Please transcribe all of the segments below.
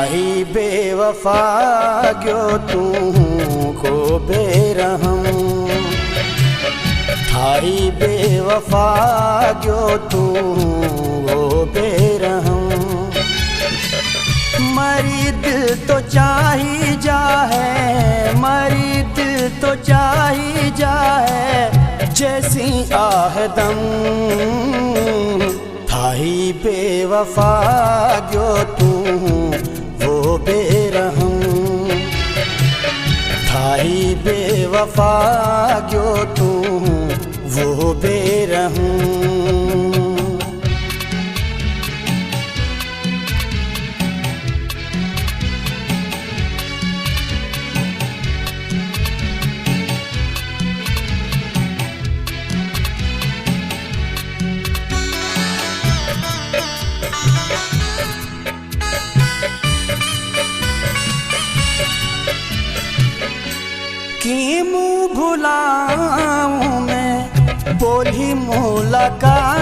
Thai बेवफा गयो तू को बेरहम, थाई बेवफा गयो तू को बेरहम। मरी दिल तो चाही जा है, मरी दिल तो चाही जा है, जैसी आहदम। थाई बेवफा गयो तू वो बेरहम, थाई बेवफा गयो तू वो बेरहम। की मुँह भुलाऊं मैं बोली मुलाकातें,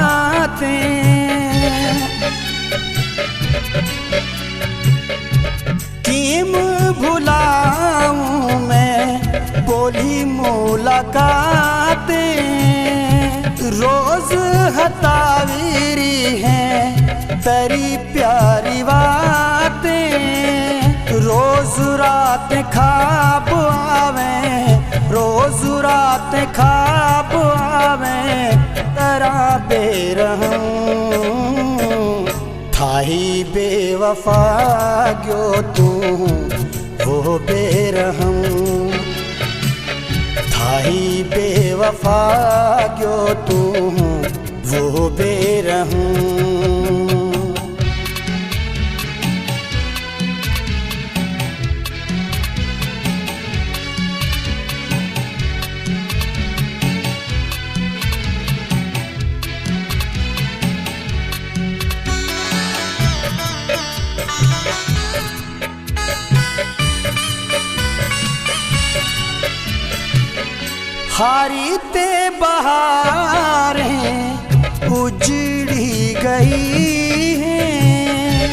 की मुँह भुलाऊं मैं बोली मुलाकातें। रोज हतावीरी हैं तेरी प्यारी बातें, रोज रात ख्वाब आवे, रोज रात ख्वाब आवे तेरा बेरहम। थाई बेवफा गयो तू वो बेरहम, थाई बेवफा गयो तू वो बेरहम। हारी ते बहारें उजड़ी गई हैं,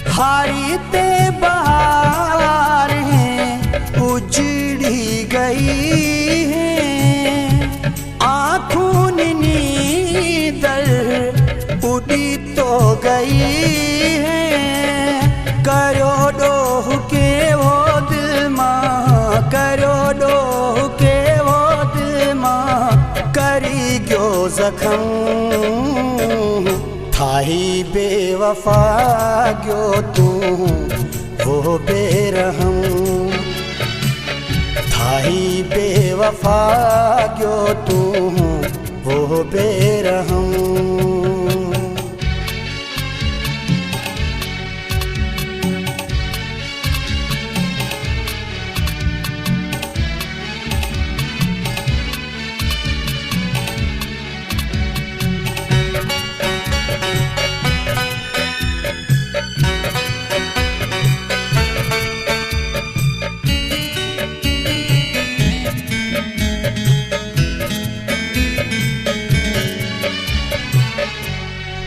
हारी ते बहारें उजड़ी गई हैं। आँखों नींदर उड़ी तो गई हैं, करो डोह के वो करो डोह के वो दिल मां करी गयो जख्म। थाई बेवफा गयो तू वो बेरहम, थाई बेवफा गयो तू वो बेरहम।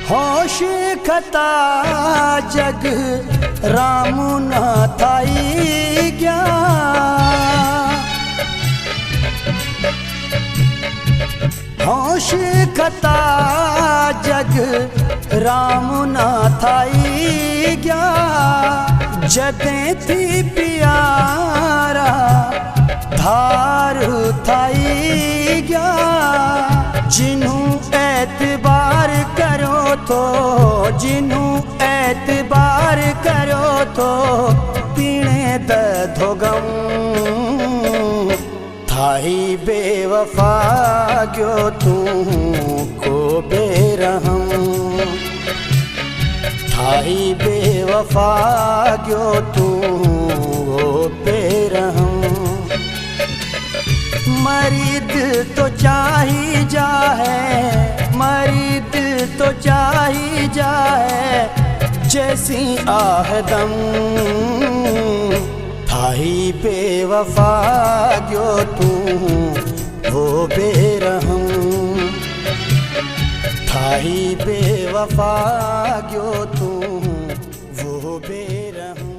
होश खता जग राम न थाई गया, होश खता जग राम न थाई गया। जदें थी प्यारा धार थाई गया, जिन्हू एतबार करो तो, जिन्हू एतबार करो तो पीने दो गम। थाई बेवफा गयो तू को बेरहम, थाई बेवफा गयो तू को बेरहम। मरी दिल तो चाही जा है, मरी दिल तो चाही जा है, जैसी आहदम। थाई बेवफा गयो तू वो बेरहम, आई बेवफा गयो तू वो बेरहम।